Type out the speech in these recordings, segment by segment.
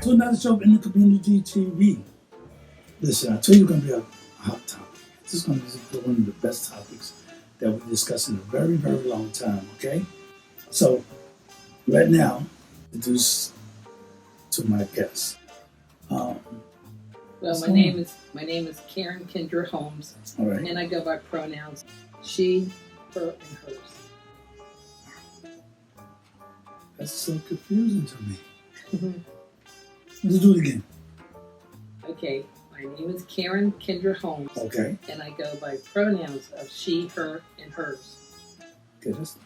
to another show in the Community TV. Listen, I tell you, it's going to be a hot topic. This is going to be one of the best topics that we discussed in a very, very long time, okay? So, right now, introduce to my guest. Well, my name is Karen KENDRA Holmes, right. And I go by pronouns she, her, and hers. That's so confusing to me. Let's do it again. Okay, my name is Karen KENDRA Holmes. Okay. And I go by pronouns of she, her, and hers. Okay, that's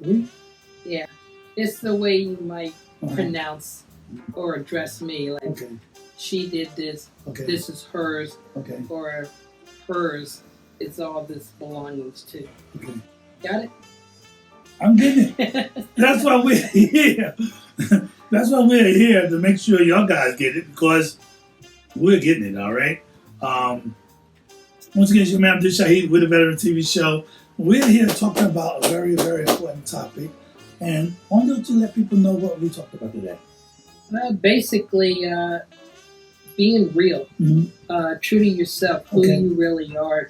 three? Yeah, it's the way you might pronounce or address me. Like, okay. She did this. Okay. This is hers. Okay. Or hers is all this belongings to. Okay. Got it? I'm getting it. That's why we're here. That's why we're here, to make sure y'all guys get it, because we're getting it, all right? Once again, it's your man ABDUSH-SHAHID with a veteran TV show. We're here talking about a very, very important topic. And I wanted to let people know what we talked about today. Basically, being real, true to yourself, who you really are,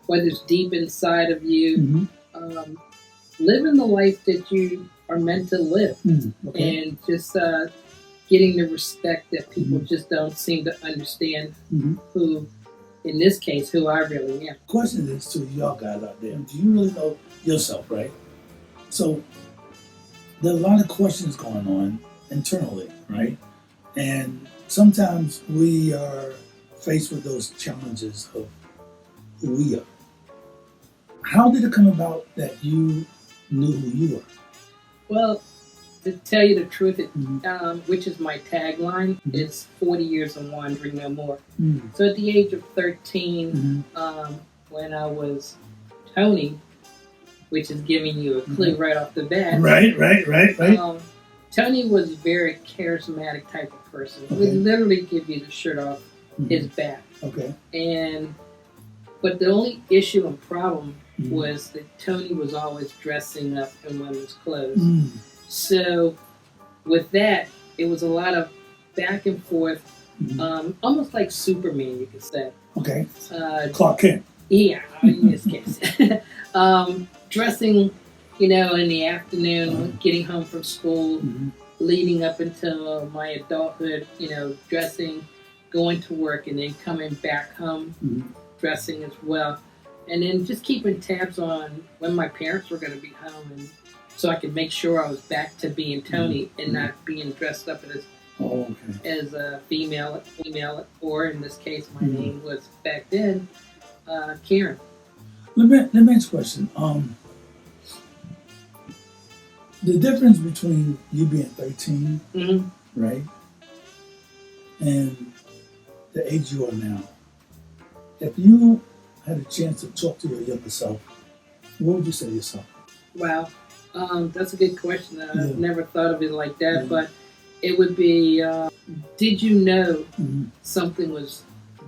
whether it's deep inside of you, living the life that you are meant to live, and just getting the respect that people just don't seem to understand who, in this case, who I really am. Question is to y'all guys out there, do you really know yourself, right? So there are a lot of questions going on internally, right? And sometimes we are faced with those challenges of who we are. How did it come about that you knew who you were? Well, to tell you the truth, which is my tagline, it's 40 years of wandering, no more. So at the age of 13, when I was Tony, which is giving you a clue right off the bat. Right. Tony was a very charismatic type of person. He would literally give you the shirt off his back. But the only issue and problem was that Tony was always dressing up in women's clothes. So with that, it was a lot of back and forth, almost like Superman, you could say. Clark Kent. Yeah, in this case. Dressing, in the afternoon, getting home from school, leading up until my adulthood, dressing, going to work, and then coming back home, dressing as well. And then just keeping tabs on when my parents were going to be home, and so I could make sure I was back to being Tony and not being dressed up as a female, or in this case, my name was back then, Karen. Let me ask a question. The difference between you being 13, right, and the age you are now, if you had a chance to talk to your younger self, what would you say to yourself? Wow, that's a good question. I've never thought of it like that, but it would be, did you know something was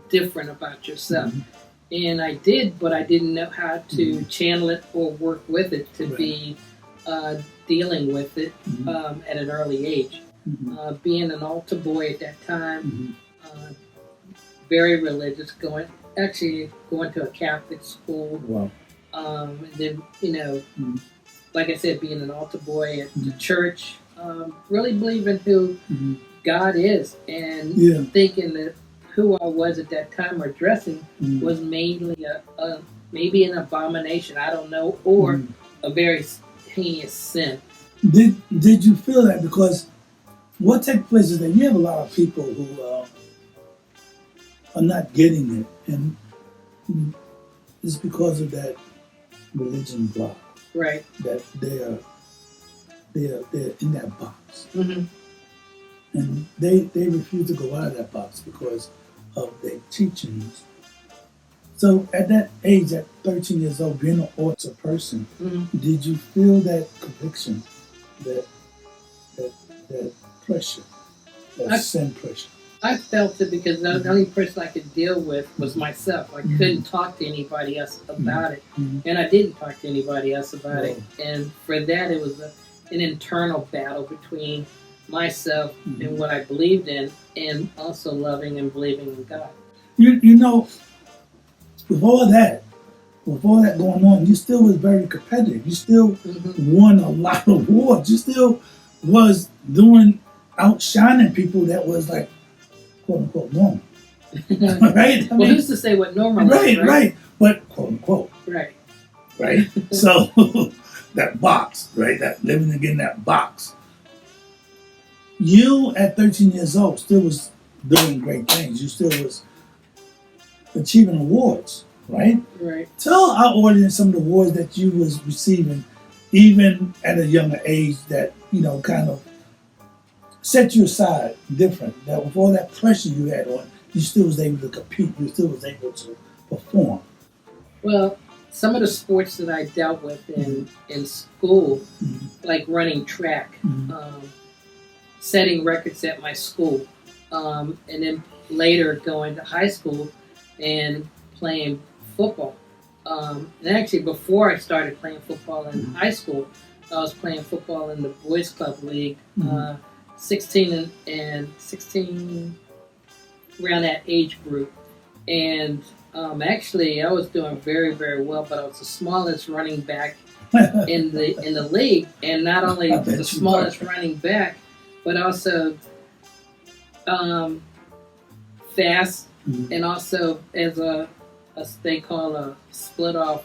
different about yourself? And I did, but I didn't know how to channel it or work with it to be dealing with it at an early age. Being an altar boy at that time, very religious, going to a Catholic school. Wow. And then, like I said, being an altar boy at the church, really believing who God is, and thinking that who I was at that time, or dressing, was mainly maybe an abomination, I don't know, or a very heinous sin. Did you feel that? Because what takes place is that you have a lot of people who are not getting it, and it's because of that religion block. Right. That they're in that box, and they refuse to go out of that box because of their teachings. So at that age, at 13 years old, being an altar person, did you feel that conviction, that pressure, that sin pressure? I felt it because the only person I could deal with was myself. I couldn't talk to anybody else about it. And I didn't talk to anybody else about it. And for that, it was an internal battle between myself and what I believed in, and also loving and believing in God. You know, with all that going on, you still was very competitive. You still won a lot of awards. You still was outshining people that was like, quote unquote, normal. Right? Well, who's to say what normal is, right. But quote unquote. Right? So that box, right? That living in that box. You at 13 years old still was doing great things. You still was achieving awards, right? Right. Tell our audience some of the awards that you was receiving, even at a younger age, that, you know, kind of set you aside different. That with all that pressure you had on, you still was able to compete. You still was able to perform. Well, some of the sports that I dealt with in school, like running track, setting records at my school, and then later going to high school and playing football. And actually, before I started playing football in high school, I was playing football in the Boys Club League, 16 and 16, around that age group. And actually, I was doing very, very well, but I was the smallest running back in the league, and not only the smallest running back, but also fast, and also as they call a split off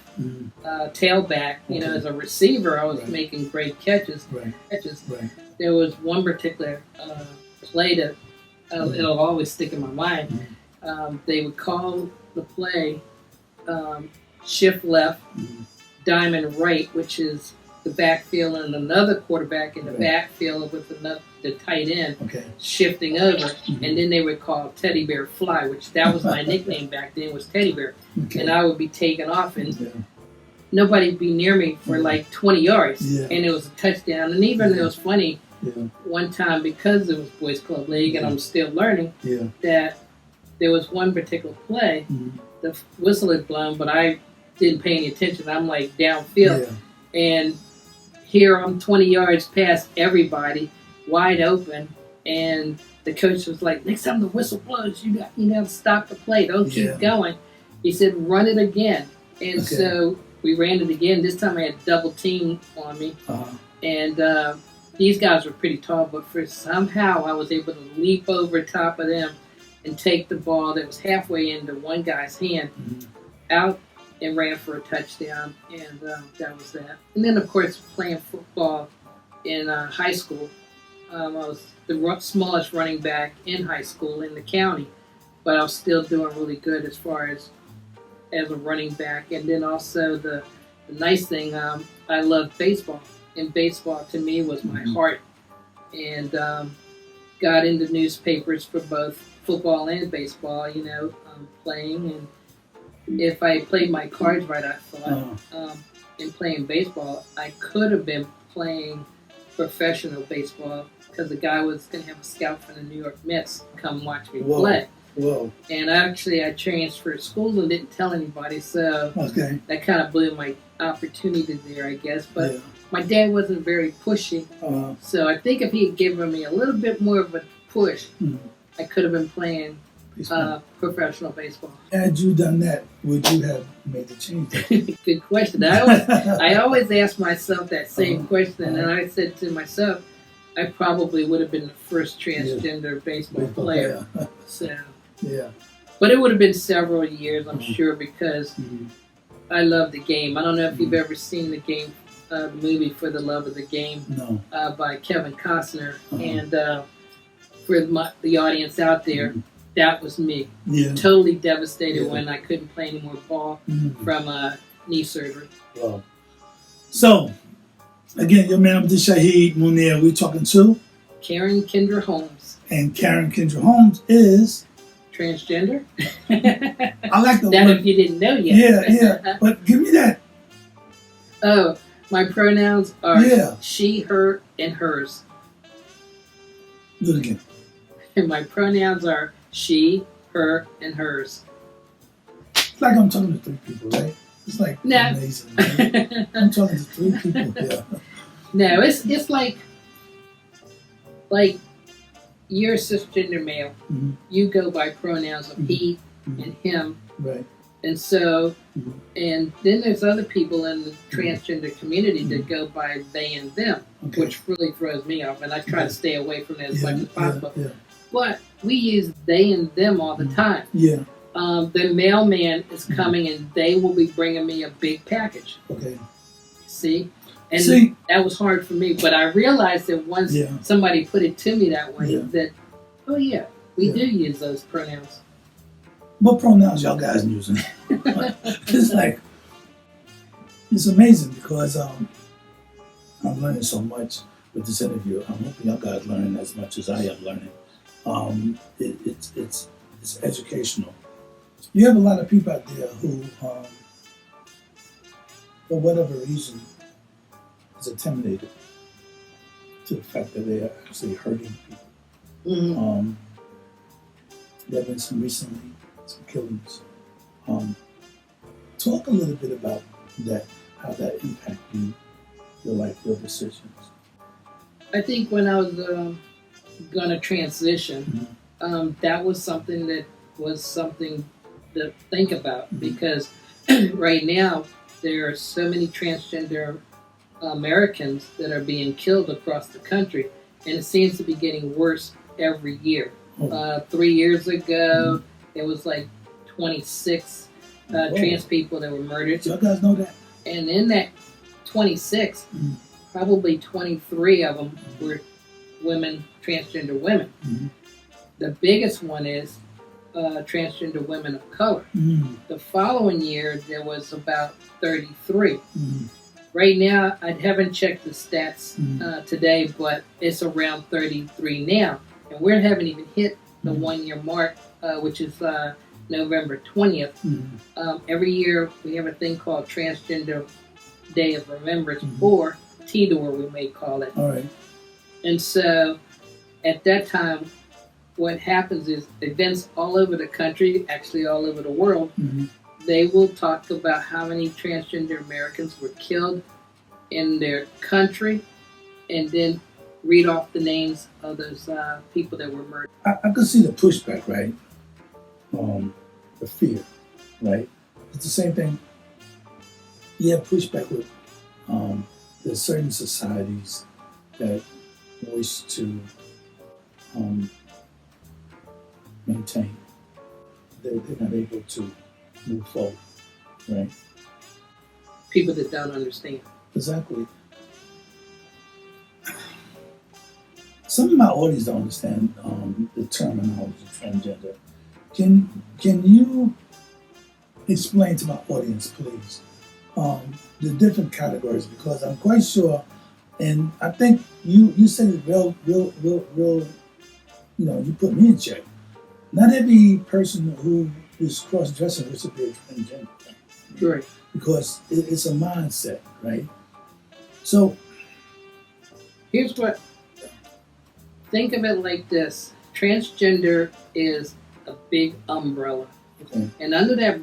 tailback. You know, as a receiver, I was making great catches. There was one particular play that it'll always stick in my mind. They would call the play shift left, diamond right, which is the backfield, and another quarterback in the backfield with the tight end shifting over, and then they would call teddy bear fly, which that was my nickname back then, was teddy bear, and I would be taken off, and nobody would be near me for like 20 yards, and it was a touchdown. And even it was funny, one time, because it was Boys Club League and I'm still learning, that there was one particular play, the whistle had blown, but I didn't pay any attention. I'm like downfield, and here I'm 20 yards past everybody, wide open, and the coach was like, next time the whistle blows, you got to stop the play. Don't keep going. He said, run it again. And so we ran it again. This time I had double team on me. And these guys were pretty tall, but somehow I was able to leap over top of them and take the ball that was halfway into one guy's hand out and ran for a touchdown, and that was that. And then, of course, playing football in high school. I was the smallest running back in high school in the county, but I was still doing really good as far as a running back. And then also the nice thing, I loved baseball, and baseball to me was my heart, and got into newspapers for both football and baseball, playing. And if I played my cards right, I thought, in playing baseball, I could have been playing professional baseball, because the guy was going to have a scout from the New York Mets come watch me play. And actually, I transferred schools and didn't tell anybody, so that kind of blew my opportunity there, I guess. But my dad wasn't very pushy, so I think if he had given me a little bit more of a push, I could have been playing professional baseball. Had you done that, would you have made the change? Good question. I always ask myself that same question, and I said to myself, I probably would have been the first transgender baseball player. So, but it would have been several years, I'm sure, because I love the game. I don't know if you've ever seen the game, the movie For the Love of the Game, by Kevin Costner, and for the audience out there, that was me. Totally devastated when I couldn't play any more ball from knee surgery. So, again, your man ABDUSH-SHAHID MUNIR. We're talking to Karen Kendra Holmes. And Karen Kendra Holmes is transgender. I like the that word. If you didn't know yet. But give me that. Oh, my pronouns are she, her, and hers. Do it again. And my pronouns are she, her, and hers. It's like I'm talking to three people, right? It's like amazing. Right? I'm talking to three people. No, it's like like you're a cisgender male. Mm-hmm. You go by pronouns of he and him. Right. And so, and then there's other people in the transgender community that go by they and them, which really throws me off. And I try to stay away from that as much as possible. But we use they and them all the time. Yeah. The mailman is coming and they will be bringing me a big package. Okay. See? And that was hard for me. But I realized that once somebody put it to me that way, that, oh yeah, we do use those pronouns. What pronouns y'all guys using? It's like, it's amazing because I'm learning so much with this interview. I'm hoping y'all guys learning as much as I am learning. It's educational. You have a lot of people out there who, for whatever reason, is intimidated to the fact that they are actually hurting people. There have been some recently. Some killings. Talk a little bit about that, how that impacted you, your life, your decisions. I think when I was going to transition, that was something to think about because right now there are so many transgender Americans that are being killed across the country, and it seems to be getting worse every year. 3 years ago, it was like 26 trans people that were murdered. Do you guys know that? And in that 26, probably 23 of them were women, transgender women. The biggest one is transgender women of color. The following year, there was about 33. Right now, I haven't checked the stats today, but it's around 33 now. And we haven't even hit the 1 year mark, which is November 20th. Every year we have a thing called Transgender Day of Remembrance, or TDOR we may call it. All right. And so at that time, what happens is events all over the country, actually all over the world, they will talk about how many transgender Americans were killed in their country and then read off the names of those people that were murdered. I could see the pushback, right? The fear, right? It's the same thing. You have pushback with there's certain societies that wish to maintain. They're not able to move forward, right? People that don't understand. Exactly. Some of my audience don't understand the terminology transgender. Can you explain to my audience, please, the different categories? Because I'm quite sure, and I think you said it real. You put me in check. Not every person who is cross-dressing is to be a transgender, right? Because it's a mindset, right? So here's what. Think of it like this: transgender is a big umbrella. And under that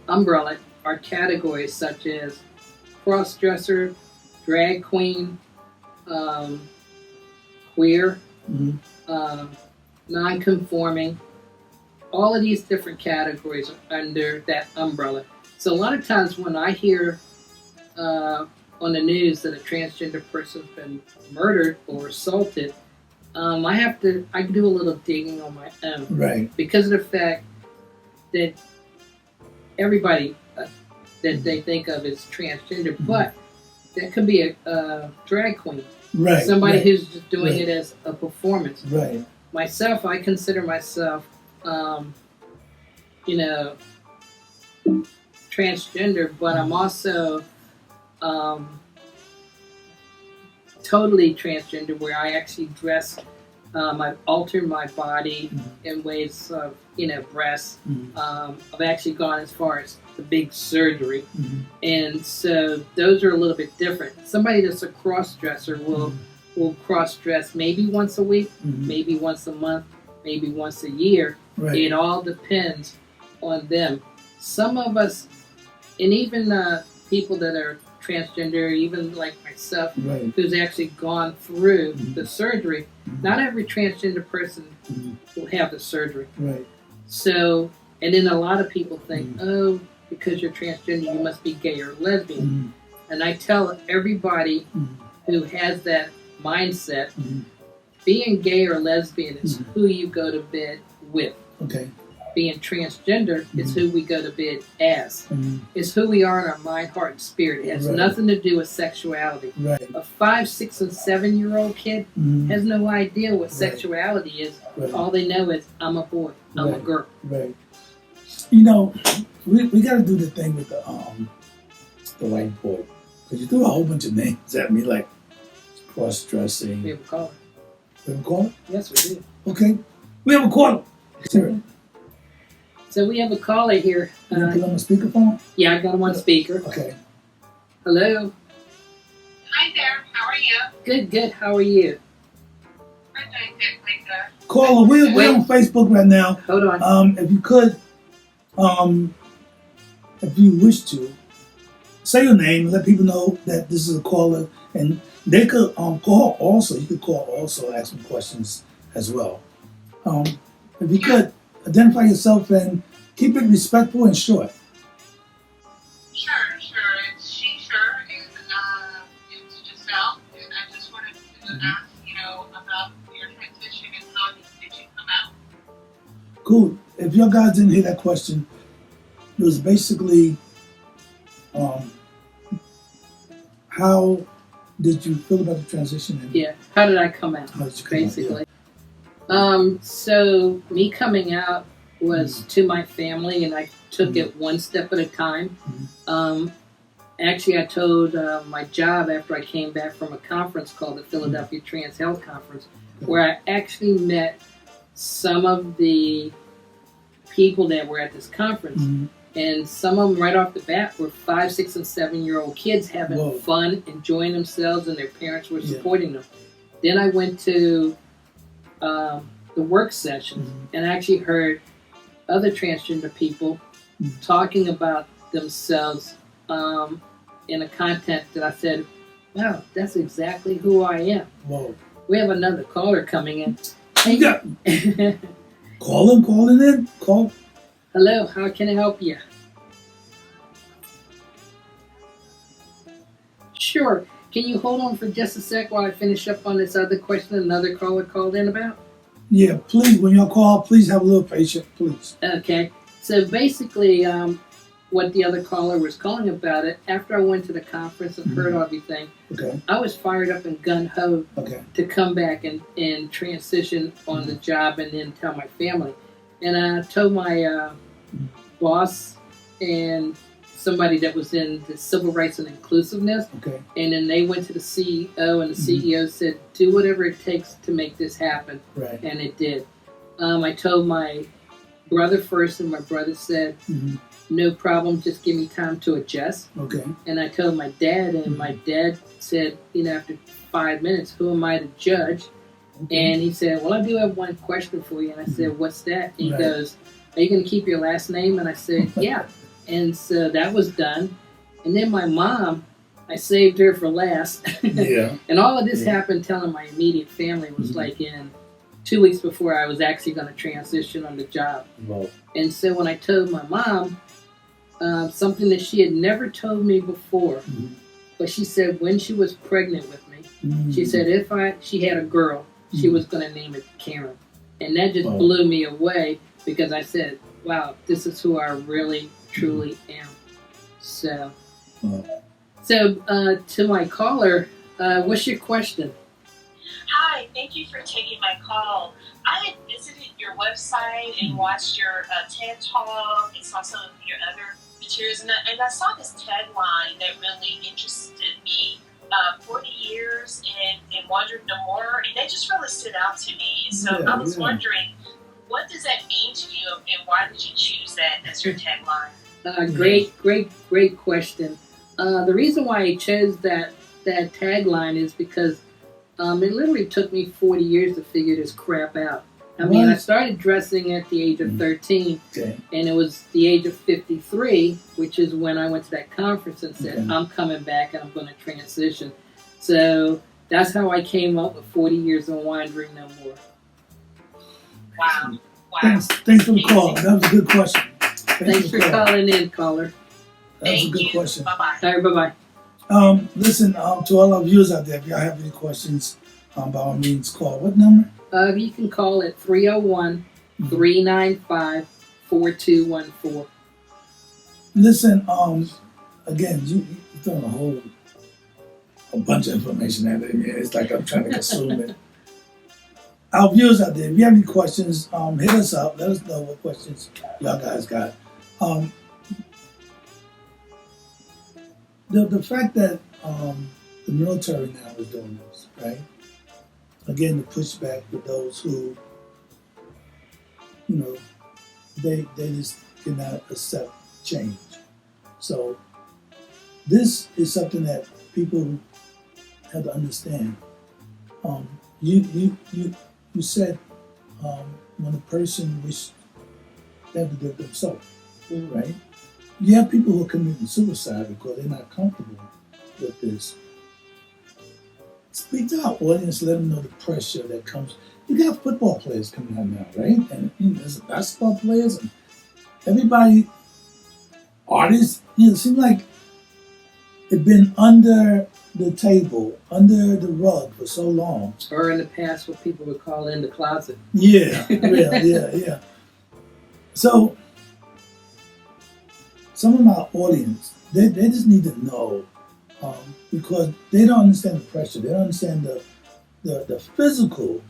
umbrella are categories such as cross-dresser, drag queen, queer, non-conforming. All of these different categories are under that umbrella. So a lot of times when I hear on the news that a transgender person's been murdered or assaulted, I can do a little digging on my own. Right. Because of the fact that everybody that they think of as transgender, but that could be a drag queen. Right. Somebody who's just doing it as a performance. Right. Myself, I consider myself, transgender, but I'm also totally transgender, where I actually dress, I've altered my body in ways of, breasts. I've actually gone as far as the big surgery. And so those are a little bit different. Somebody that's a cross-dresser will cross-dress maybe once a week, maybe once a month, maybe once a year. Right. It all depends on them. Some of us, and even people that are transgender, even like myself, who's actually gone through the surgery, not every transgender person will have the surgery. So, and then a lot of people think, oh, because you're transgender, you must be gay or lesbian. And I tell everybody who has that mindset, being gay or lesbian is who you go to bed with. Being transgender is who we go to bed as. It's who we are in our mind, heart, and spirit. It has nothing to do with sexuality. A 5, 6, and 7-year-old kid has no idea what sexuality is. All they know is, I'm a boy, I'm a girl. You know, we got to do the thing with the white boy. Because you threw a whole bunch of names at me, like cross-dressing. We have a caller. We have a caller? Yes, we do. Okay. We have a caller. Sure. So we have a caller here. You put on the speakerphone? Yeah, I got him on speaker. Okay. Hello. Hi there. How are you? Good, good. How are you? I'm doing good, thank you. Caller, we're on Facebook right now. Hold on. If you could, if you wish to, say your name, let people know that this is a caller, and they could call also. You could call also, ask me questions as well. If you could, identify yourself and keep it respectful and short. Sure. It's sure, and it's Giselle, and I just wanted to ask, about your transition and how did you come out? Cool. If your guys didn't hear that question, it was basically, how did you feel about the transition? Yeah. How did I come out? How did you come basically. out? So me coming out was to my family, and I took it one step at a time. Actually, I told my job after I came back from a conference called the Philadelphia Trans Health Conference, where I actually met some of the people that were at this conference. And some of them right off the bat were 5, 6, and 7-year-old kids having fun, enjoying themselves, and their parents were supporting them. Then I went to the work sessions and actually heard other transgender people talking about themselves in a content that I said, wow, that's exactly who I am. We have another caller coming in. Hey. Calling in. Call. Hello, how can I help you? Sure. Can you hold on for just a sec while I finish up on this other question another caller called in about? Yeah, please, when y'all call, please have a little patience, please. Okay. So basically, what the other caller was calling about it, after I went to the conference and heard everything, I was fired up and gung-ho to come back and transition on the job and then tell my family. And I told my boss and somebody that was in the civil rights and inclusiveness, and then they went to the CEO, and the CEO said, do whatever it takes to make this happen. And it did. I told my brother first, and my brother said, no problem, just give me time to adjust. And I told my dad, and my dad said, after 5 minutes, who am I to judge? And he said, well, I do have one question for you. And I said, what's that? And he goes, are you going to keep your last name? And I said, yeah. And so that was done. And then my mom, I saved her for last. And all of this happened telling my immediate family. It was like in 2 weeks before I was actually going to transition on the job. And so when I told my mom, something that she had never told me before, but she said when she was pregnant with me, she said she had a girl, she was going to name it Karen. And that just blew me away, because I said, wow, this is who I really, truly am. So, to my caller, what's your question? Hi, thank you for taking my call. I had visited your website and watched your TED Talk and saw some of your other materials, and I saw this tagline that really interested me. 40 years and wondered no more, and that just really stood out to me. So I was wondering, what does that mean to you, and why did you choose that as your tagline? Great question. The reason why I chose that tagline is because it literally took me 40 years to figure this crap out. I mean, I started dressing at the age of 13, and it was the age of 53, which is when I went to that conference and said, I'm coming back and I'm going to transition. So that's how I came up with 40 years and wandering no more. Wow. Thanks for the call. That was a good question. Thanks for calling in, caller. That was a good question. Bye-bye. All right, bye-bye. Listen, to all our viewers out there, if y'all have any questions, by all means, call. What number? You can call at 301-395-4214. Listen, again, you're throwing a bunch of information at it. Yeah, it's like I'm trying to consume it. Our viewers out there, if you have any questions, hit us up. Let us know what questions y'all guys got. The fact that the military now is doing this, right? Again, the pushback for those who, they just cannot accept change. So this is something that people have to understand. You said when a person wishes they have to do it themselves, right? You have people who are committing suicide because they're not comfortable with this. Speak to our audience, let them know the pressure that comes. You got football players coming out now, right? And there's basketball players and everybody, artists. It seems like it's been under the table, under the rug for so long. Or in the past, what people would call in the closet. Yeah. So, some of my audience, they just need to know, because they don't understand the pressure. They don't understand the physical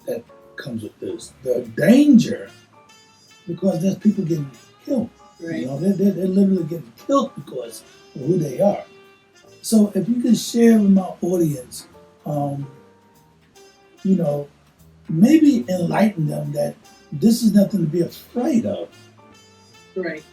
that comes with this, the danger, because there's people getting killed. Right. They're literally getting killed because of who they are. So if you can share with my audience, maybe enlighten them that this is nothing to be afraid of. Right.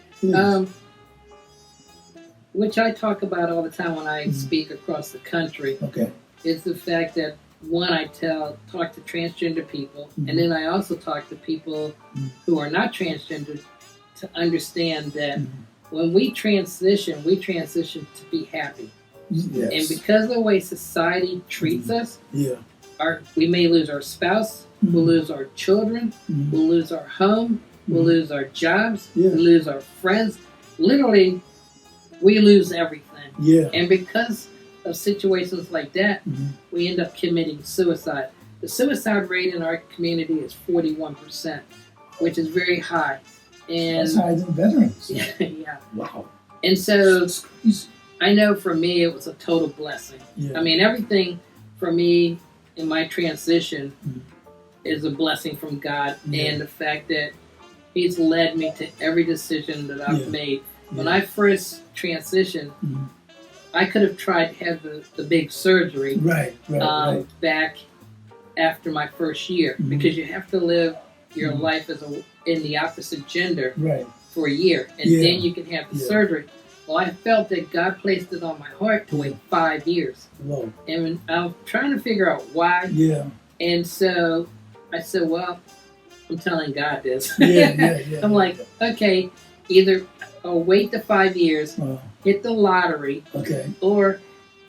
Which I talk about all the time when I speak across the country. Okay. Is the fact that, one, I talk to transgender people, and then I also talk to people who are not transgender to understand that when we transition to be happy. Yes. And because of the way society treats us, we may lose our spouse, we'll lose our children, we'll lose our home, we'll lose our jobs, we'll lose our friends. Literally, we lose everything. Yeah. And because of situations like that, we end up committing suicide. The suicide rate in our community is 41%, which is very high. And that's higher than veterans. Yeah. Wow. And so I know for me it was a total blessing. Yeah. I mean, everything for me in my transition is a blessing from God, and the fact that He's led me to every decision that I've made. When I first transitioned, I could have tried to have the big surgery back after my first year, because you have to live your life as in the opposite gender for a year, and then you can have the surgery. Well, I felt that God placed it on my heart to wait 5 years. Whoa. And I was trying to figure out why. Yeah. And so I said, well, I'm telling God this. I'm like, okay, either I'll wait the 5 years, hit the lottery, or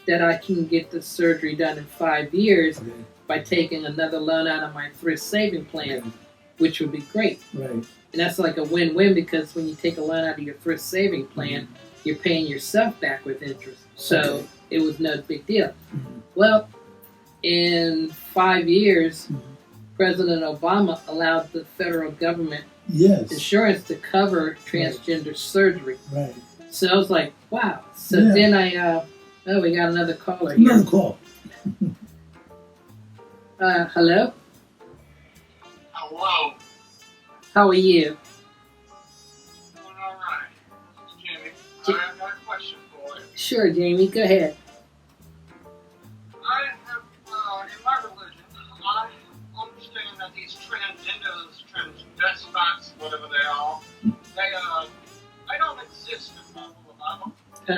that I can get the surgery done in 5 years by taking another loan out of my thrift saving plan, which would be great. Right. And that's like a win-win, because when you take a loan out of your thrift saving plan, you're paying yourself back with interest. So it was no big deal. Well, in 5 years, President Obama allowed the federal government insurance to cover transgender surgery. Right. So I was like, wow. So then we got another caller here. Another call. Hello? Hello. How are you? Doing all right. This is Jimmy. I've got a question for you. Sure, Jamie. Go ahead. I have, in my religion, I understand that these transgenders, transvestites, whatever they are, they don't exist in my Bible. Do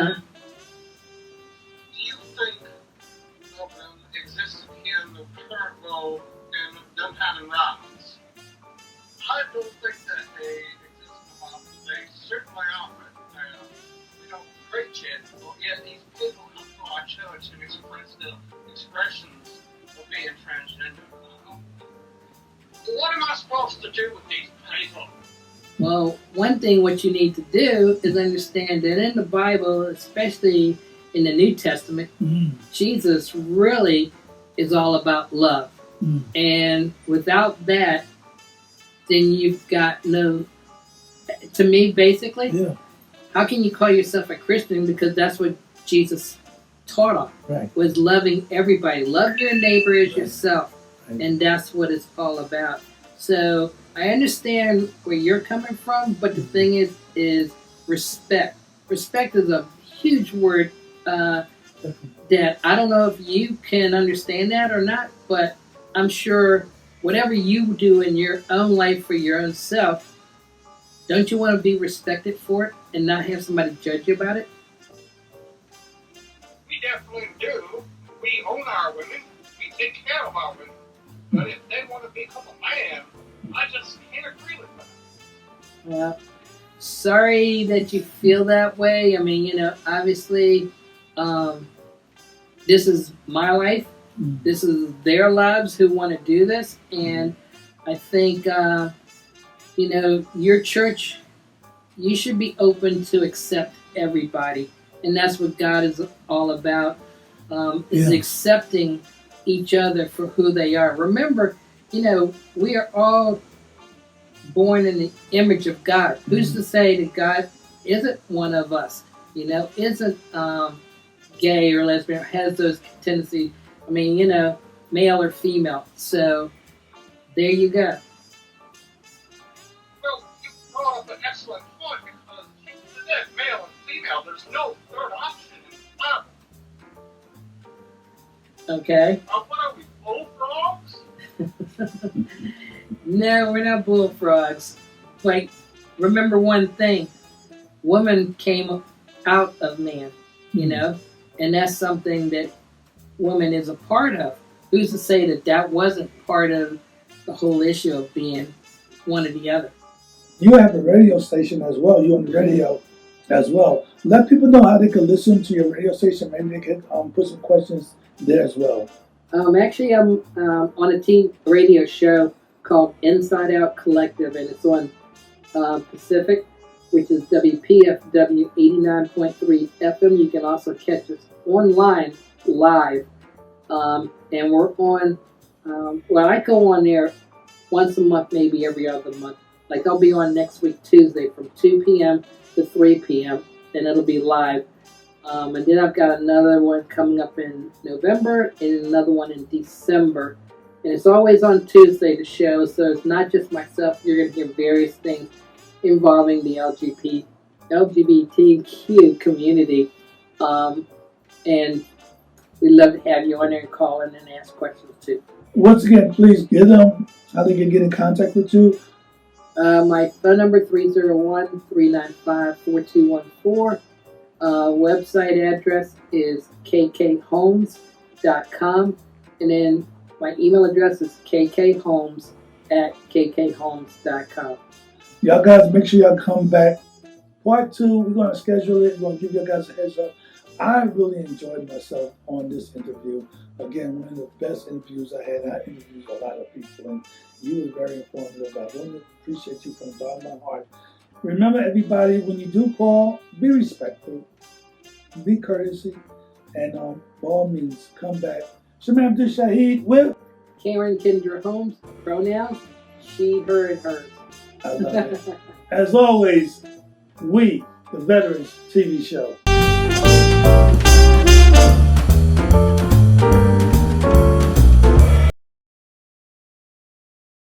you think of them existing here in the current world and them having rights? shit, but yet these people come to our church and express the expressions of being transgender. What am I supposed to do with these people? Well, one thing what you need to do is understand that in the Bible, especially in the New Testament, Jesus really is all about love. And without that, then you've got no, to me, basically, how can you call yourself a Christian? Because that's what Jesus taught on, was loving everybody. Love your neighbor as yourself. And that's what it's all about. So I understand where you're coming from, but the thing is respect. Respect is a huge word that I don't know if you can understand that or not, but I'm sure whatever you do in your own life for your own self, don't you want to be respected for it and not have somebody judge you about it? We definitely do. We own our women. We take care of our women. But if they want to become a man, I just can't agree with them. Well, sorry that you feel that way. I mean, you know, obviously, this is my life. This is their lives who want to do this. And I think, you know, your church, you should be open to accept everybody. And that's what God is all about, is accepting each other for who they are. Remember, you know, we are all born in the image of God. Who's to say that God isn't one of us, you know, isn't gay or lesbian, or has those tendencies, I mean, you know, male or female. So there you go. Well, you brought up an excellent point, because to that male and female, there's no third option in the Bible. Okay. What are we, bullfrogs? No, we're not bullfrogs. Like, remember one thing. Woman came out of man, you know? And that's something that woman is a part of. Who's to say that that wasn't part of the whole issue of being one or the other? You have a radio station as well. You're on the radio as well. Let people know how they can listen to your radio station. Maybe they can put some questions there as well. Actually, I'm on a teen radio show called Inside Out Collective, and it's on Pacific, which is WPFW 89.3 FM. You can also catch us online live. And we're on, well, I go on there once a month, maybe every other month. Like, I'll be on next week, Tuesday, from 2 p.m. to 3 p.m., and it'll be live. And then I've got another one coming up in November and another one in December. And it's always on Tuesday, the show, so it's not just myself. You're going to hear various things involving the LGBTQ community. And we'd love to have you on there and call in and ask questions too. Once again, please give them how they can get in contact with you. My phone number 301-395-4214. Website address is kkholmes.com. And then my email address is kkholmes@kkholmes.com. Y'all guys, make sure y'all come back. Part 2, we're going to schedule it. We're going to give you guys a heads up. I really enjoyed myself on this interview. Again, one of the best interviews I had. I interviewed a lot of people, and you were very informative. I want to appreciate you from the bottom of my heart. Remember, everybody, when you do call, be respectful, be courtesy, and by all means, come back. Shemam ABDUSH-SHAHID with Karen KENDRA Holmes, pronouns, she, her, and hers. I love it. As always, we, the Veterans TV Show.